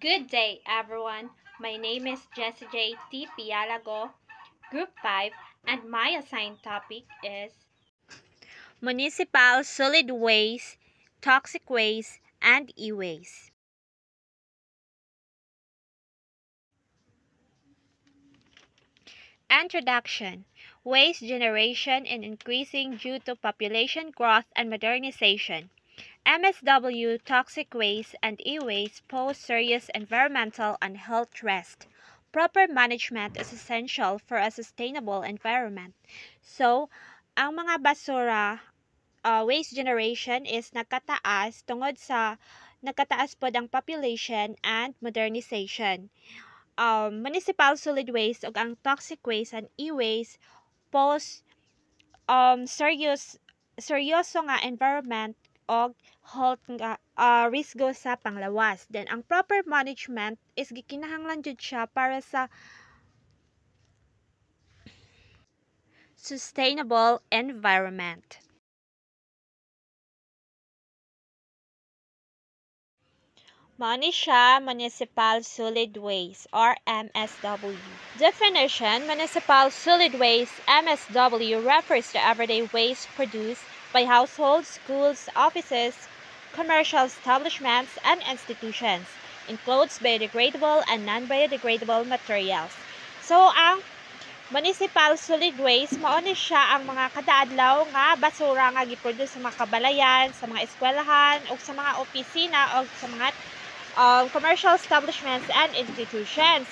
Good day, everyone. My name is Jessie J. T. Pialago, Group 5, and my assigned topic is Municipal Solid Waste, Toxic Waste, and E-Waste. Introduction. Waste generation is increasing due to population growth and modernization. MSW, toxic waste, and e-waste pose serious environmental and health risks. Proper management is essential for a sustainable environment. So, ang mga basura, waste generation is nagkataas tungod sa nagkataas pod ang population and modernization. Municipal solid waste ug ang toxic waste and e-waste pose seryoso nga environment og health nga risgo sa panglawas. Then ang proper management is gikinahanglan jud siya para sa sustainable environment. Mao ni siya municipal solid waste or MSW. Definition: municipal solid waste MSW refers to everyday waste produced by households, schools, offices, commercial establishments, and institutions. Includes biodegradable and non-biodegradable materials. So, ang municipal solid waste mao ni siya ang mga kadaadlaw nga basura nga giproduce sa mga kabalayan, sa mga eskwelahan, ug sa mga opisina ug sa mga commercial establishments and institutions.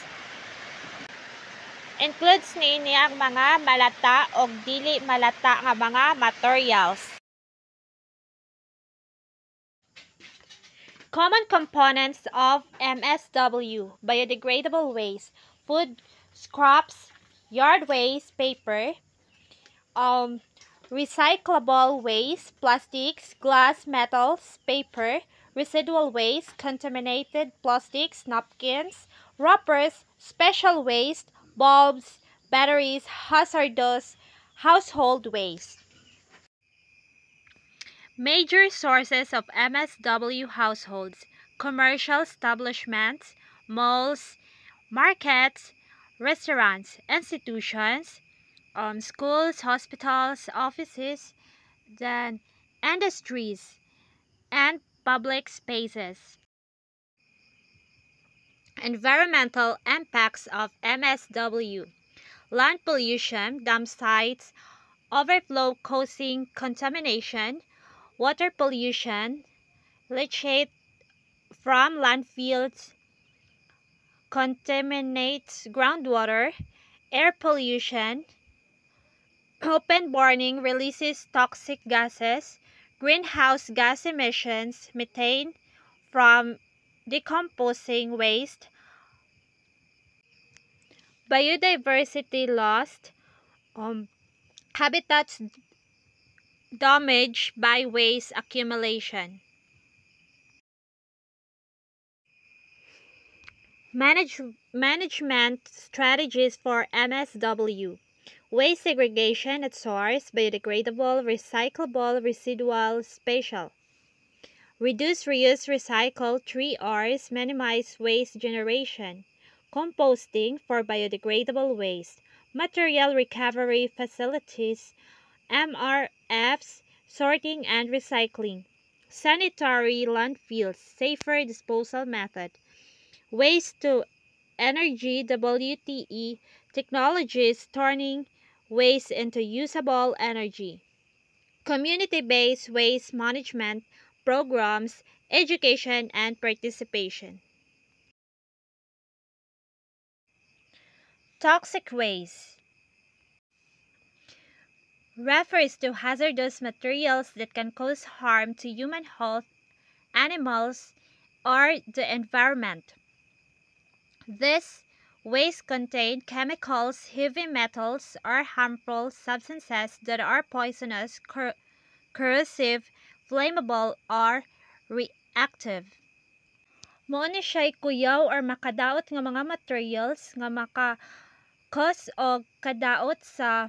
Includes niini ang mga malata o dili malata nga mga materials. Common components of MSW: biodegradable waste, food scraps, yard waste, paper, recyclable waste, plastics, glass, metals, paper, residual waste, contaminated plastics, napkins, wrappers, special waste, bulbs, batteries, hazardous household waste. Major sources of MSW households: commercial establishments, malls, markets, restaurants, institutions, schools, hospitals, offices, then industries, and public spaces. Environmental impacts of MSW: land pollution, dump sites, overflow causing contamination, water pollution, leachate from landfills contaminates groundwater, air pollution, open burning releases toxic gases, greenhouse gas emissions, methane from decomposing waste, biodiversity lost, habitats damaged by waste accumulation. Management strategies for MSW: waste segregation at source, biodegradable, recyclable, residual, spatial. Reduce, reuse, recycle, 3 R's, minimize waste generation. Composting for biodegradable waste. Material recovery facilities, MRFs, sorting and recycling. Sanitary landfills, safer disposal method. Waste to energy, WTE, technologies turning waste into usable energy. Community-based waste management programs, education, and participation. Toxic waste refers to hazardous materials that can cause harm to human health, animals, or the environment. This waste contain chemicals, heavy metals, or harmful substances that are poisonous, corrosive, flammable, or reactive. Mao ni siya'y kuyaw or makadaot nga mga materials nga maka-cause og kadaot sa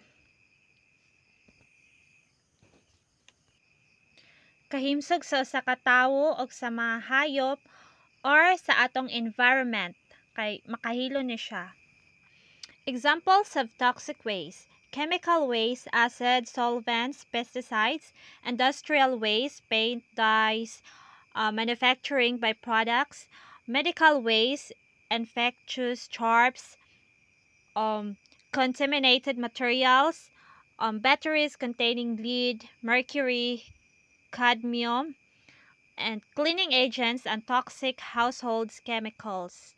kahimsog sa katawo o sa mga hayop or sa atong environment kay makahilo ni siya. Examples of toxic waste: chemical waste, acid, solvents, pesticides; industrial waste, paint, dyes, manufacturing byproducts; medical waste, infectious charbs, contaminated materials, batteries containing lead, mercury, cadmium, and cleaning agents and toxic household chemicals.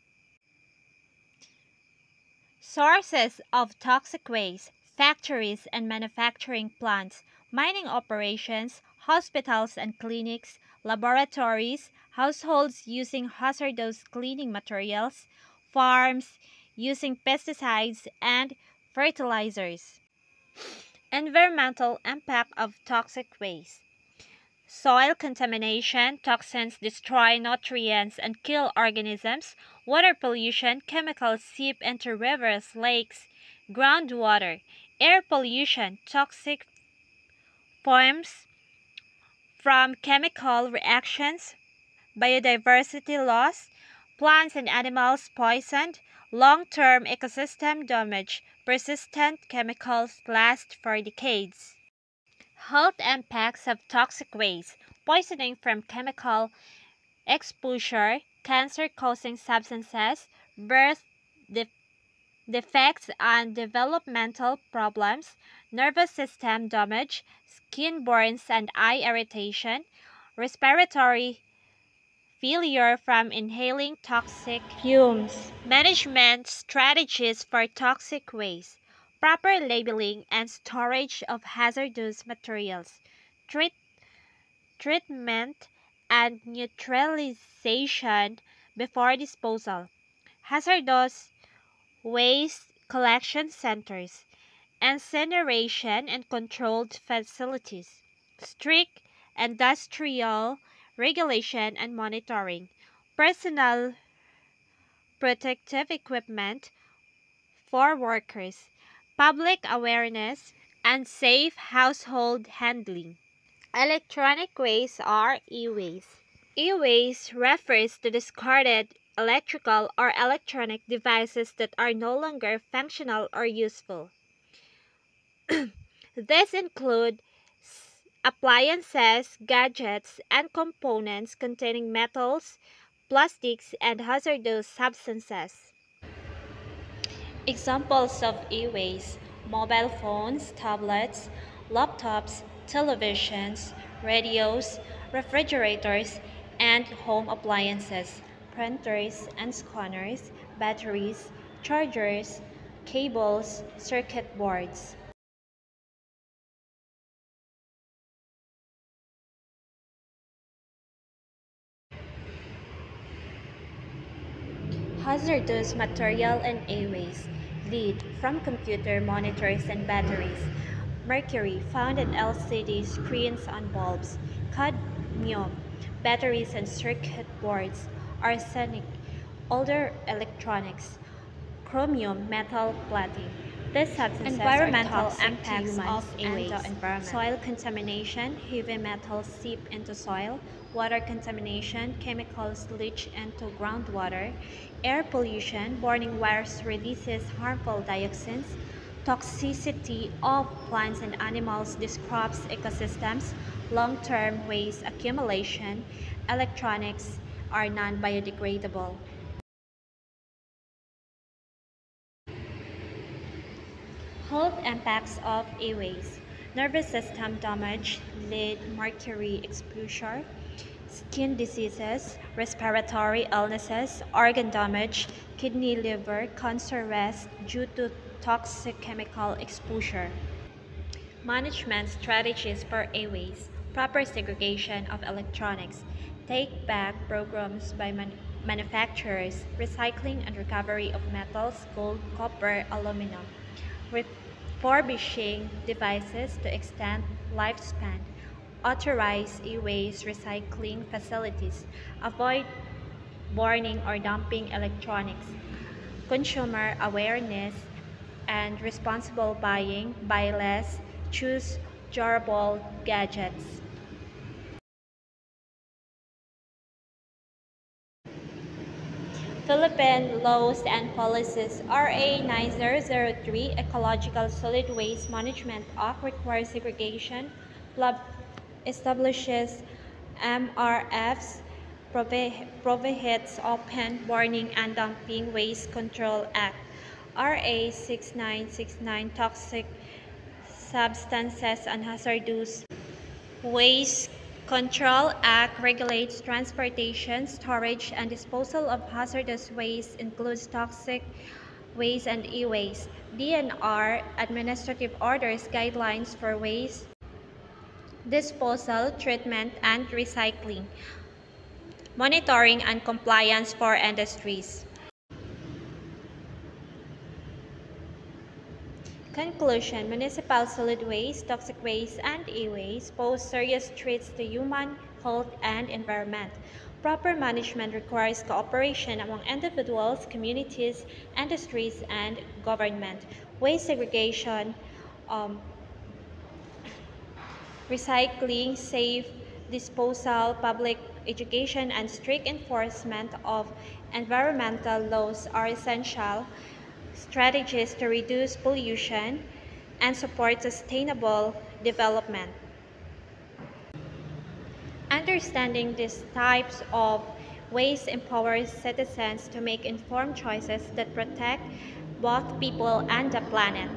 Sources of toxic waste: factories and manufacturing plants, mining operations, hospitals and clinics, laboratories, households using hazardous cleaning materials, farms using pesticides and fertilizers. Environmental impact of toxic waste: soil contamination, toxins destroy nutrients and kill organisms; water pollution, chemicals seep into rivers, lakes, groundwater; air pollution, toxic fumes from chemical reactions; biodiversity loss, plants and animals poisoned; long-term ecosystem damage, persistent chemicals last for decades. Health impacts of toxic waste: poisoning from chemical exposure, cancer-causing substances, birth defects and developmental problems, nervous system damage, skin burns and eye irritation, respiratory failure from inhaling toxic fumes. Management strategies for toxic waste: proper labeling and storage of hazardous materials, treatment and neutralization before disposal, hazardous waste collection centers, incineration and controlled facilities, strict industrial regulation and monitoring, personal protective equipment for workers, public awareness, and safe household handling. Electronic waste or e-waste. E-waste refers to discarded electrical or electronic devices that are no longer functional or useful. These include appliances, gadgets, and components containing metals, plastics, and hazardous substances. Examples of e-waste: mobile phones, tablets, laptops, televisions, radios, refrigerators, and home appliances, printers and scanners, batteries, chargers, cables, circuit boards. Hazardous material and e-waste: lead from computer monitors and batteries, mercury found in LCD screens and bulbs, cadmium, batteries and circuit boards, arsenic, older electronics, chromium, metal plating. These substances environmental impacts of e-waste: soil contamination, heavy metals seep into soil; water contamination, chemicals leach into groundwater; air pollution, burning wires releases harmful dioxins; toxicity of plants and animals disrupts ecosystems; long-term waste accumulation; electronics are non-biodegradable. Health impacts of e-waste: nervous system damage, lead mercury exposure, skin diseases, respiratory illnesses, organ damage, kidney liver cancer risk due to toxic chemical exposure. Management strategies for e-waste: proper segregation of electronics, take-back programs by manufacturers, recycling and recovery of metals, gold, copper, aluminum, refurbishing devices to extend lifespan, authorize e-waste recycling facilities, avoid burning or dumping electronics, consumer awareness and responsible buying, buy less, choose durable gadgets. Philippine Laws and Policies. RA 9003 Ecological Solid Waste Management Act requires segregation, establishes MRFs, prohibits open burning and dumping. Waste Control Act. RA 6969 Toxic Substances and Hazardous Waste Control Act regulates transportation, storage, and disposal of hazardous waste, includes toxic waste and e-waste. DNR administrative orders guidelines for waste disposal, treatment, and recycling. Monitoring and compliance for industries. Conclusion: municipal solid waste, toxic waste, and e-waste pose serious threats to human health and environment. Proper management requires cooperation among individuals, communities, industries, and government. Waste segregation, recycling, safe disposal, public education, and strict enforcement of environmental laws are essential strategies to reduce pollution and support sustainable development. Understanding these types of waste empowers citizens to make informed choices that protect both people and the planet.